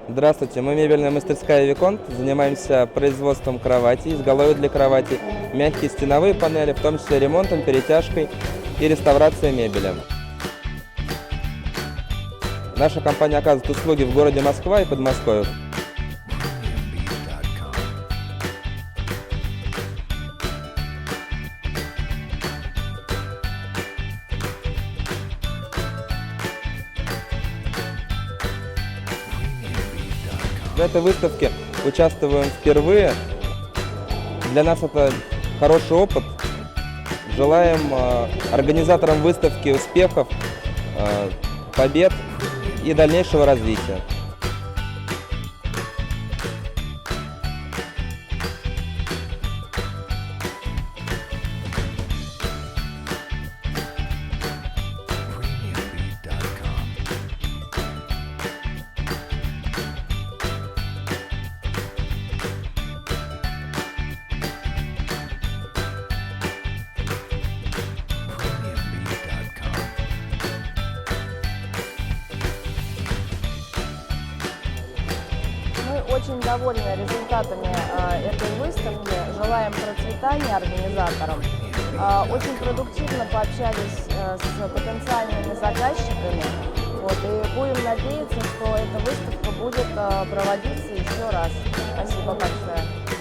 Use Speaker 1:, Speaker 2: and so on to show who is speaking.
Speaker 1: Здравствуйте, мы мебельная мастерская Виконт, занимаемся производством кроватей, изголовья для кровати, мягкие стеновые панели, в том числе ремонтом, перетяжкой и реставрацией мебели. Наша компания оказывает услуги в городе Москва и Подмосковье. В этой выставке участвуем впервые. Для нас это хороший опыт. Желаем организаторам выставки успехов, побед и дальнейшего развития.
Speaker 2: Мы очень довольны результатами этой выставки, желаем процветания организаторам. Очень продуктивно пообщались с потенциальными заказчиками. И будем надеяться, что эта выставка будет проводиться еще раз. Спасибо большое.